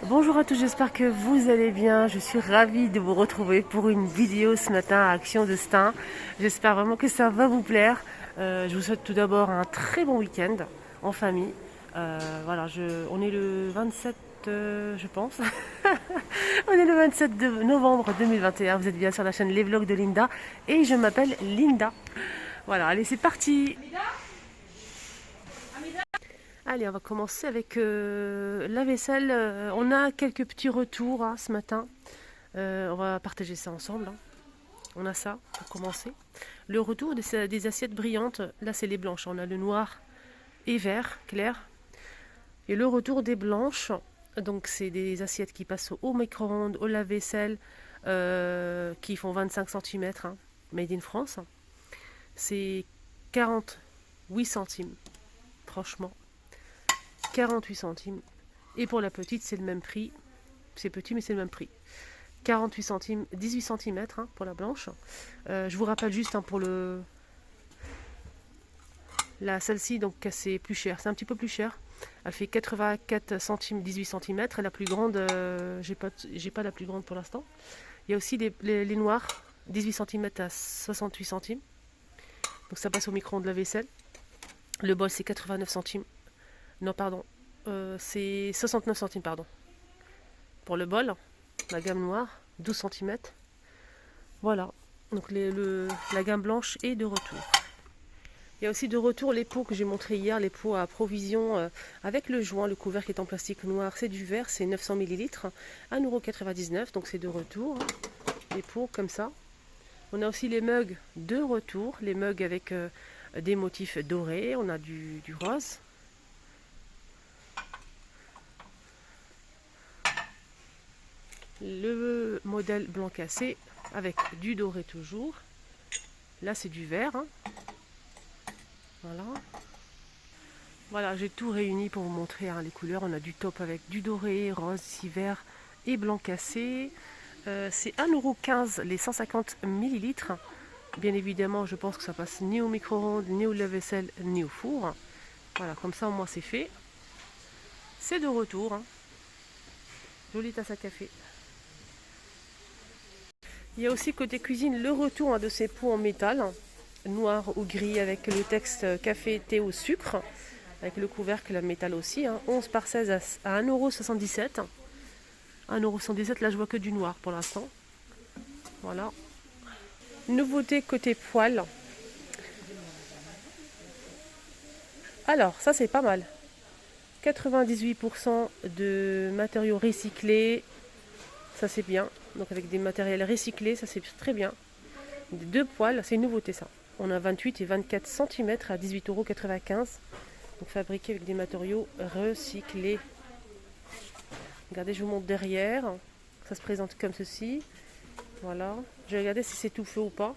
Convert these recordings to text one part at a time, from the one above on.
Bonjour à tous, j'espère que vous allez bien. Je suis ravie de vous retrouver pour une vidéo ce matin à Action Destin. J'espère vraiment que ça va vous plaire. Je vous souhaite tout d'abord un très bon week-end en famille. Voilà, on est le 27, je pense. On est le 27 novembre 2021. Vous êtes bien sur la chaîne Les Vlogs de Linda et je m'appelle Linda. Voilà, allez, c'est parti. Allez, on va commencer avec la vaisselle. On a quelques petits retours hein, ce matin. On va partager ça ensemble. Hein. On a ça pour commencer. Le retour des assiettes brillantes. Là, c'est les blanches. On a le noir et vert clair. Et le retour des blanches. Donc, c'est des assiettes qui passent au micro-ondes, au lave-vaisselle, qui font 25 cm. Hein, made in France. C'est 48 centimes. Franchement. 48 centimes. Et pour la petite, c'est le même prix. C'est petit, mais c'est le même prix. 48 centimes, 18 cm hein, pour la blanche. Je vous rappelle juste hein, pour celle-ci, donc c'est plus cher. C'est un petit peu plus cher. Elle fait 84 centimes, 18 cm. La plus grande, j'ai pas la plus grande pour l'instant. Il y a aussi les noirs, 18 cm à 68 centimes. Donc ça passe au micro-ondes de la vaisselle. Le bol, c'est 89 centimes. Non, pardon. C'est 69 centimes, pardon. Pour le bol, la gamme noire, 12 cm. Voilà. Donc la gamme blanche est de retour. Il y a aussi de retour les pots que j'ai montré hier, les pots à provision avec le joint, le couvercle est en plastique noir, c'est du verre, c'est 900 ml, 1,99 €, donc c'est de retour. Les pots comme ça. On a aussi les mugs de retour, les mugs avec des motifs dorés, on a du rose. Le modèle blanc cassé avec du doré toujours. Là c'est du vert. Hein. Voilà, j'ai tout réuni pour vous montrer hein, les couleurs. On a du top avec du doré, rose, ici vert et blanc cassé. C'est 1,15 € les 150 ml. Bien évidemment, je pense que ça passe ni au micro-ondes, ni au lave-vaisselle, ni au four. Voilà, comme ça au moins c'est fait. C'est de retour. Hein. Jolie tasse à café. Il y a aussi côté cuisine le retour hein, de ces pots en métal, noir ou gris avec le texte café, thé au sucre, avec le couvercle métal aussi, hein, 11 par 16 à 1,77 €. 1,77 €, là je vois que du noir pour l'instant. Voilà. Nouveauté côté poêle. Alors, ça c'est pas mal. 98% de matériaux recyclés, ça c'est bien. Donc avec des matériels recyclés, ça c'est très bien. Deux poêles, c'est une nouveauté ça. On a 28 et 24 cm à 18,95 €. Donc fabriqué avec des matériaux recyclés. Regardez, je vous montre derrière. Ça se présente comme ceci. Voilà. Je vais regarder si c'est tout feu ou pas.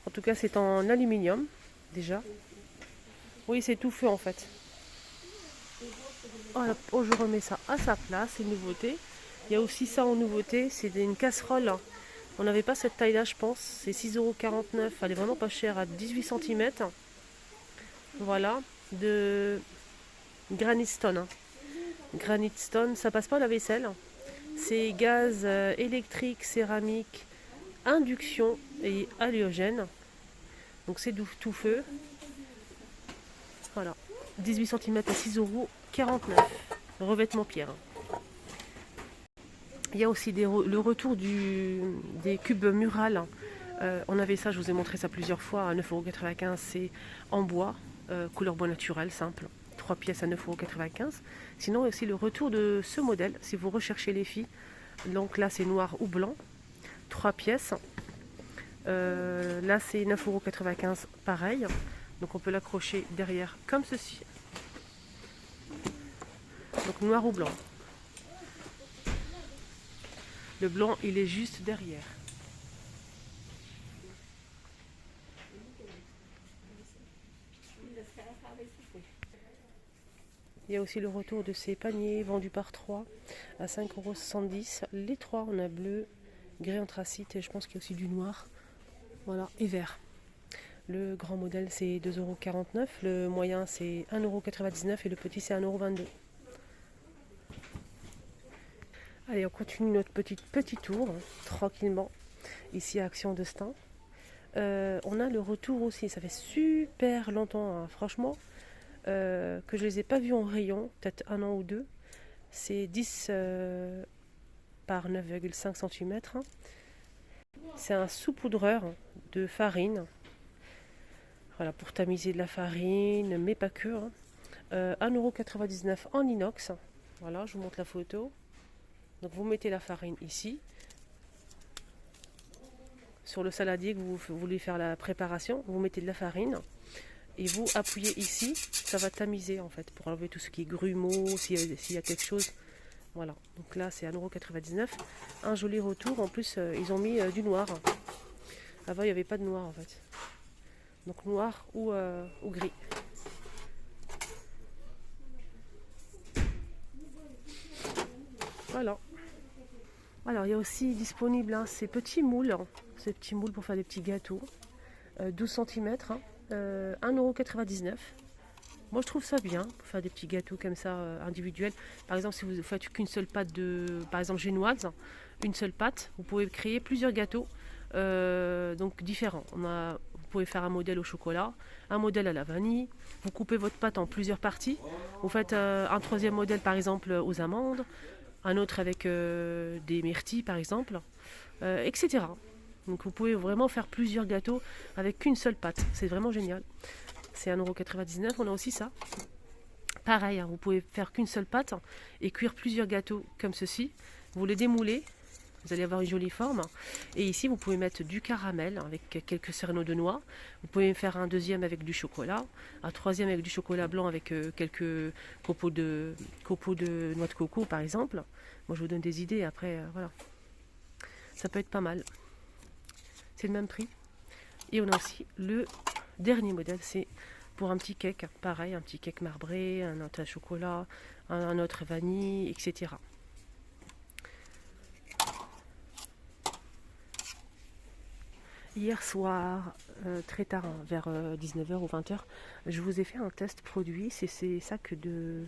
En tout cas, c'est en aluminium déjà. Oui, c'est tout feu en fait. Voilà. Oh, je remets ça à sa place, c'est une nouveauté. Il y a aussi ça en nouveauté, c'est une casserole. On n'avait pas cette taille-là, je pense. C'est 6,49 €. Elle est vraiment pas chère, à 18 cm. Voilà, de Granite Stone. Hein. Granite Stone, ça passe pas à la vaisselle. C'est gaz électrique, céramique, induction et halogène. Donc c'est tout feu. Voilà, 18 cm à 6,49 €. Revêtement pierre. Il y a aussi le retour des cubes murales. On avait ça, je vous ai montré ça plusieurs fois, à 9,95 €. C'est en bois, couleur bois naturel, simple. 3 pièces à 9,95 €. Sinon, il y a aussi le retour de ce modèle, si vous recherchez les filles. Donc là, c'est noir ou blanc. 3 pièces. Là, c'est 9,95 € pareil. Donc on peut l'accrocher derrière comme ceci. Donc noir ou blanc. Le blanc, il est juste derrière. Il y a aussi le retour de ces paniers vendus par 3 à 5,70 €. Les 3, on a bleu, gris anthracite et je pense qu'il y a aussi du noir. Voilà, et vert. Le grand modèle c'est 2,49 €, le moyen c'est 1,99 € et le petit c'est 1,22 €. Allez, on continue notre petit tour, hein, tranquillement, ici à Action de Stein. On a le retour aussi, ça fait super longtemps, hein, franchement, que je les ai pas vus en rayon, peut-être un an ou deux. C'est 10 par 9,5 cm. C'est un saupoudreur de farine. Voilà, pour tamiser de la farine, mais pas que. Hein. 1,99 € en inox. Voilà, je vous montre la photo. Donc vous mettez la farine ici. Sur le saladier que vous voulez faire la préparation, vous mettez de la farine. Et vous appuyez ici, ça va tamiser en fait, pour enlever tout ce qui est grumeaux, s'il y a quelque chose. Voilà, donc là c'est 1,99 €. Un joli retour, en plus ils ont mis du noir. Avant il n'y avait pas de noir en fait. Donc noir ou gris. Voilà. Alors il y a aussi disponible hein, ces petits moules. Ces petits moules pour faire des petits gâteaux. 12 cm, hein, 1,99 €. Moi je trouve ça bien pour faire des petits gâteaux comme ça individuels. Par exemple si vous faites qu'une seule pâte de, par exemple génoise, une seule pâte, vous pouvez créer plusieurs gâteaux donc différents. Vous pouvez faire un modèle au chocolat, un modèle à la vanille. Vous coupez votre pâte en plusieurs parties. Vous faites un troisième modèle par exemple aux amandes, un autre avec des myrtilles par exemple, etc. Donc vous pouvez vraiment faire plusieurs gâteaux avec qu'une seule pâte. C'est vraiment génial. C'est 1,99 €. On a aussi ça. Pareil, hein, vous pouvez faire qu'une seule pâte et cuire plusieurs gâteaux comme ceci. Vous les démoulez. Vous allez avoir une jolie forme. Et ici, vous pouvez mettre du caramel avec quelques cerneaux de noix. Vous pouvez faire un deuxième avec du chocolat. Un troisième avec du chocolat blanc avec quelques copeaux de noix de coco, par exemple. Moi, je vous donne des idées. Après, voilà. Ça peut être pas mal. C'est le même prix. Et on a aussi le dernier modèle. C'est pour un petit cake. Pareil, un petit cake marbré, un autre à chocolat, un autre vanille, etc. Hier soir, très tard, hein, vers 19 h ou 20 h, je vous ai fait un test produit. C'est ces sacs de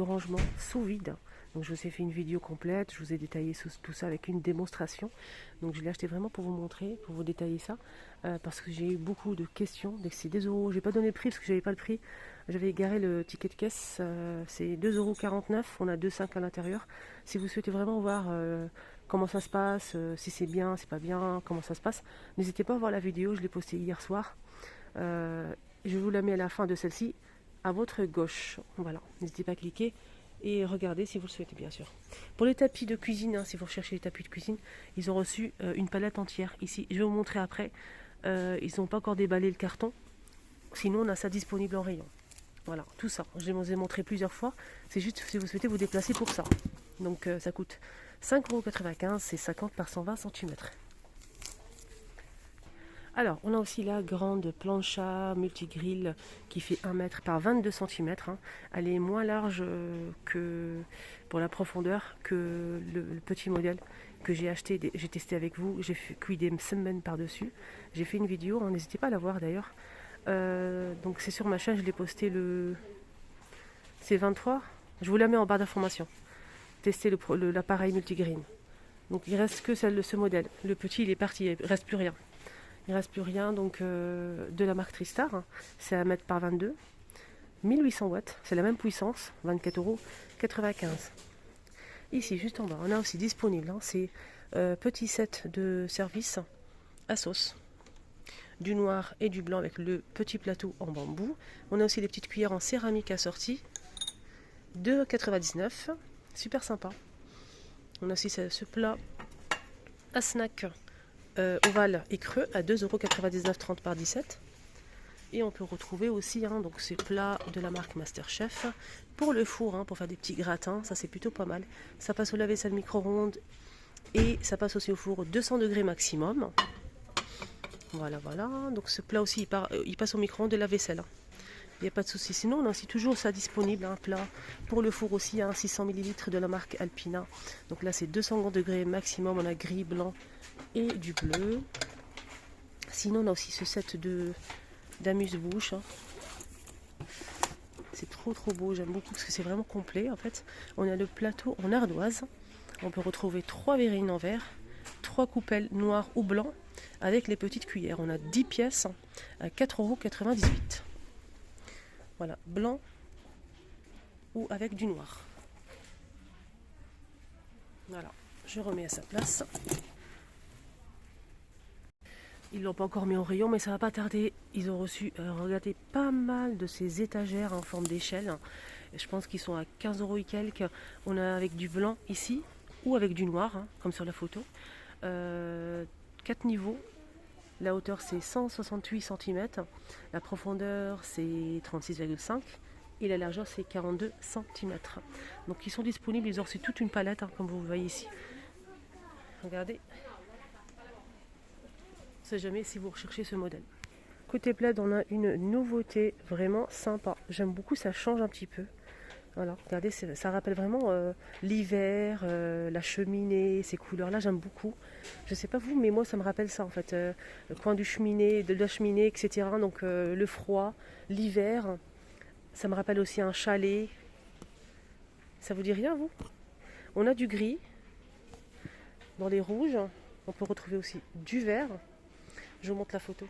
rangement sous vide. Donc je vous ai fait une vidéo complète, je vous ai détaillé tout ça avec une démonstration. Donc je l'ai acheté vraiment pour vous montrer, pour vous détailler ça. Parce que j'ai eu beaucoup de questions. C'est 2 €. J'ai pas donné le prix parce que j'avais pas le prix. J'avais égaré le ticket de caisse. C'est 2,49 €. On a 2 sacs à l'intérieur. Si vous souhaitez vraiment voir comment ça se passe, si c'est bien, c'est pas bien, comment ça se passe, n'hésitez pas à voir la vidéo. Je l'ai postée hier soir. Je vous la mets à la fin de celle-ci, à votre gauche. Voilà. N'hésitez pas à cliquer et regardez si vous le souhaitez, bien sûr. Pour les tapis de cuisine, hein, si vous recherchez les tapis de cuisine, ils ont reçu une palette entière ici. Je vais vous montrer après. Ils n'ont pas encore déballé le carton. Sinon, on a ça disponible en rayon. Voilà, tout ça. Je vous ai montré plusieurs fois. C'est juste si vous souhaitez vous déplacer pour ça. Donc, ça coûte 5,95 €. C'est 50 par 120 cm. Alors, on a aussi la grande plancha multigrill qui fait 1 m par 22 cm. Hein. Elle est moins large que pour la profondeur que le petit modèle que j'ai acheté, j'ai testé avec vous. J'ai cuit des semaines par-dessus. J'ai fait une vidéo, hein, n'hésitez pas à la voir d'ailleurs. Donc c'est sur ma chaîne, je l'ai posté c'est 23. Je vous la mets en barre d'information. Tester l'appareil multigreen. Donc il reste que ce modèle. Le petit il est parti, il ne reste plus rien. Il ne reste plus rien, donc de la marque Tristar, hein. C'est 1 m par 22, 1800 watts, c'est la même puissance, 24,95 €. Ici, juste en bas, on a aussi disponible, hein, ces petits sets de service à sauce, du noir et du blanc avec le petit plateau en bambou. On a aussi des petites cuillères en céramique assorties, 2,99 €, super sympa. On a aussi ce plat à snack ovale et creux à 2,99 €, 30 par 17. Et on peut retrouver aussi hein, donc ces plats de la marque Masterchef pour le four, hein, pour faire des petits gratins. Ça c'est plutôt pas mal. Ça passe au lave-vaisselle micro-ondes et ça passe aussi au four 200 degrés maximum. Voilà, voilà. Donc ce plat aussi il passe au micro-ondes de la vaisselle. Il n'y a pas de souci. Sinon on a aussi toujours ça disponible, un plat pour le four aussi, hein, 600 ml de la marque Alpina. Donc là c'est 200 degrés maximum. On a gris, blanc et du bleu. Sinon on a aussi ce set d'amuse-bouche, hein. C'est trop trop beau, j'aime beaucoup parce que c'est vraiment complet en fait. On a le plateau en ardoise, on peut retrouver 3 verrines en verre, 3 coupelles noires ou blancs avec les petites cuillères. On a 10 pièces à 4,98 €. Voilà, blanc ou avec du noir. Voilà, je remets à sa place. Ils l'ont pas encore mis au rayon, mais ça va pas tarder. Ils ont reçu, regardez, pas mal de ces étagères en forme d'échelle. Je pense qu'ils sont à 15 € et quelques. On a avec du blanc ici, ou avec du noir, hein, comme sur la photo. 4 niveaux. La hauteur c'est 168 cm. La profondeur c'est 36,5 et la largeur c'est 42 cm. Donc ils sont disponibles, ils ont reçu toute une palette, hein, comme vous voyez ici. Regardez. On ne sait jamais si vous recherchez ce modèle. Côté plaid, on a une nouveauté vraiment sympa. J'aime beaucoup, ça change un petit peu. Voilà, regardez, ça rappelle vraiment l'hiver, la cheminée, ces couleurs-là, j'aime beaucoup. Je ne sais pas vous, mais moi, ça me rappelle ça en fait. Le coin du cheminée, de la cheminée, etc. Donc le froid, l'hiver. Ça me rappelle aussi un chalet. Ça vous dit rien, vous? On a du gris. Dans les rouges, on peut retrouver aussi du vert. Je vous montre la photo.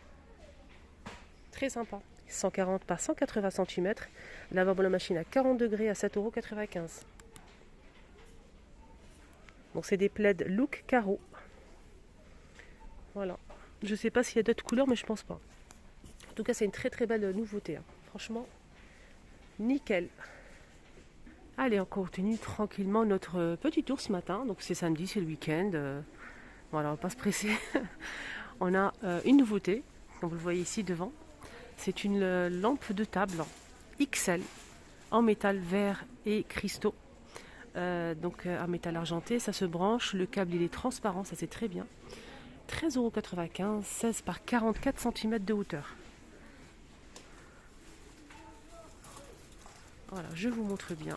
Très sympa. 140 par 180 cm. Lavable la machine à 40 degrés à 7,95 €. Donc c'est des plaids look carreau. Voilà. Je ne sais pas s'il y a d'autres couleurs, mais je pense pas. En tout cas, c'est une très belle nouveauté, hein. Franchement, nickel. Allez, on continue tranquillement notre petit tour ce matin. Donc c'est samedi, c'est le week-end. Voilà, on va pas se presser. On a une nouveauté, comme vous le voyez ici devant. C'est une lampe de table XL en métal vert et cristaux. Donc en métal argenté, ça se branche. Le câble il est transparent, ça c'est très bien. 13,95 €, 16 par 44 cm de hauteur. Voilà, je vous montre bien.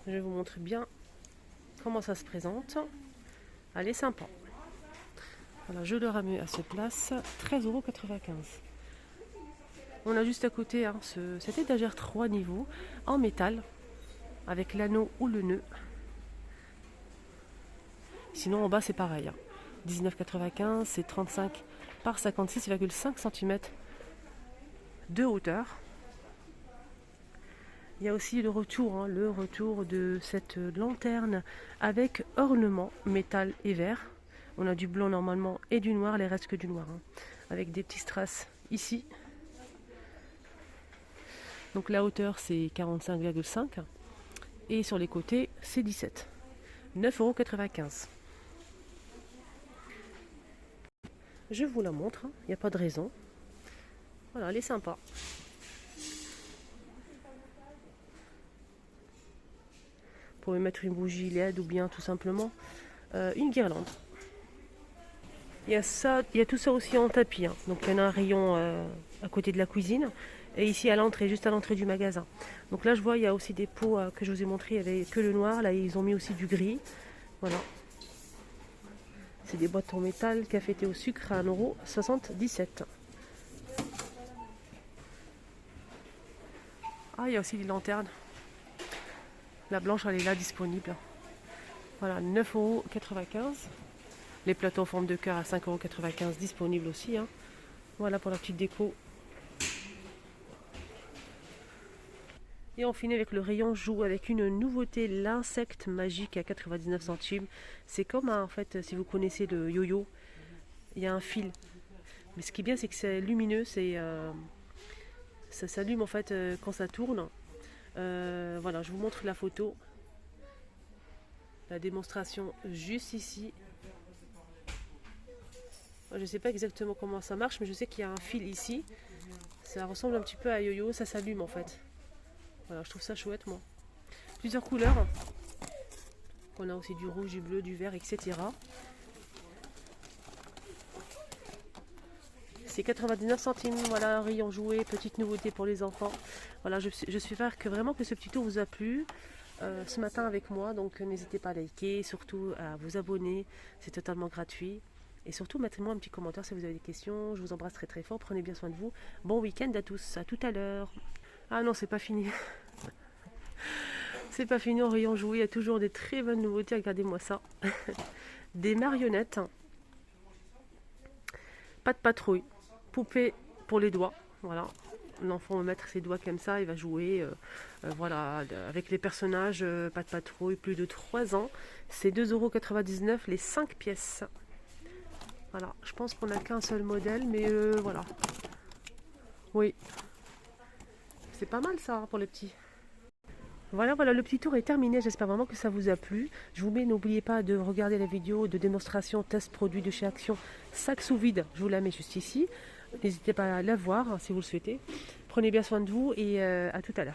Je vous montre bien comment ça se présente. Elle est sympa. Voilà, je le ramène à sa place. 13,95 €. On a juste à côté, hein, cette étagère 3 niveaux en métal avec l'anneau ou le nœud. Sinon en bas c'est pareil, hein. 19,95 €, c'est 35 par 56,5 cm de hauteur. Il y a aussi le retour, hein, de cette lanterne avec ornement métal et vert. On a du blanc normalement et du noir, les restes que du noir, hein, avec des petits strass ici. Donc la hauteur c'est 45,5 et sur les côtés c'est 17. 9,95 €. Je vous la montre, il n'y a pas de raison. Voilà, elle est sympa. Vous pouvez mettre une bougie LED ou bien tout simplement une guirlande. Il y a tout ça aussi en tapis, hein. Donc il y en a un rayon à côté de la cuisine et ici à l'entrée, juste à l'entrée du magasin. Donc là je vois il y a aussi des pots que je vous ai montré, il n'y avait que le noir, là ils ont mis aussi du gris. Voilà. C'est des boîtes en métal cafété au sucre à 1,77 €. Ah, il y a aussi des lanternes. La blanche, elle est là disponible. Voilà, 9,95 €. Les plateaux en forme de cœur à 5,95 € disponibles aussi, hein. Voilà pour la petite déco. Et on finit avec le rayon joue avec une nouveauté, l'insecte magique à 99 centimes. C'est comme en fait, si vous connaissez le yo-yo, il y a un fil. Mais ce qui est bien, c'est que c'est lumineux, ça s'allume en fait quand ça tourne. Voilà, je vous montre la photo. La démonstration juste ici. Je ne sais pas exactement comment ça marche, mais je sais qu'il y a un fil ici. Ça ressemble un petit peu à yo-yo, ça s'allume en fait. Voilà, je trouve ça chouette moi. Plusieurs couleurs. On a aussi du rouge, du bleu, du vert, etc. C'est 99 centimes, voilà, un rayon jouet, petite nouveauté pour les enfants. Voilà, j'espère que vraiment que ce petit tour vous a plu. ce matin avec moi. Donc n'hésitez pas à liker, surtout à vous abonner. C'est totalement gratuit. Et surtout, mettez-moi un petit commentaire si vous avez des questions. Je vous embrasse très très fort. Prenez bien soin de vous. Bon week-end à tous. À tout à l'heure. Ah non, c'est pas fini. C'est pas fini au rayon jouet. Il y a toujours des très bonnes nouveautés. Regardez-moi ça. Des marionnettes. Pas de patrouille. Poupée pour les doigts. Voilà. L'enfant va mettre ses doigts comme ça. Il va jouer. Voilà. Avec les personnages. Pas de patrouille. Plus de 3 ans. C'est 2,99 € les 5 pièces. Voilà. Je pense qu'on n'a qu'un seul modèle. Mais voilà. Oui. C'est pas mal ça pour les petits. Voilà, le petit tour est terminé. J'espère vraiment que ça vous a plu. Je vous mets, n'oubliez pas de regarder la vidéo de démonstration test produit de chez Action, sac sous vide. Je vous la mets juste ici. N'hésitez pas à la voir si vous le souhaitez. Prenez bien soin de vous et à tout à l'heure.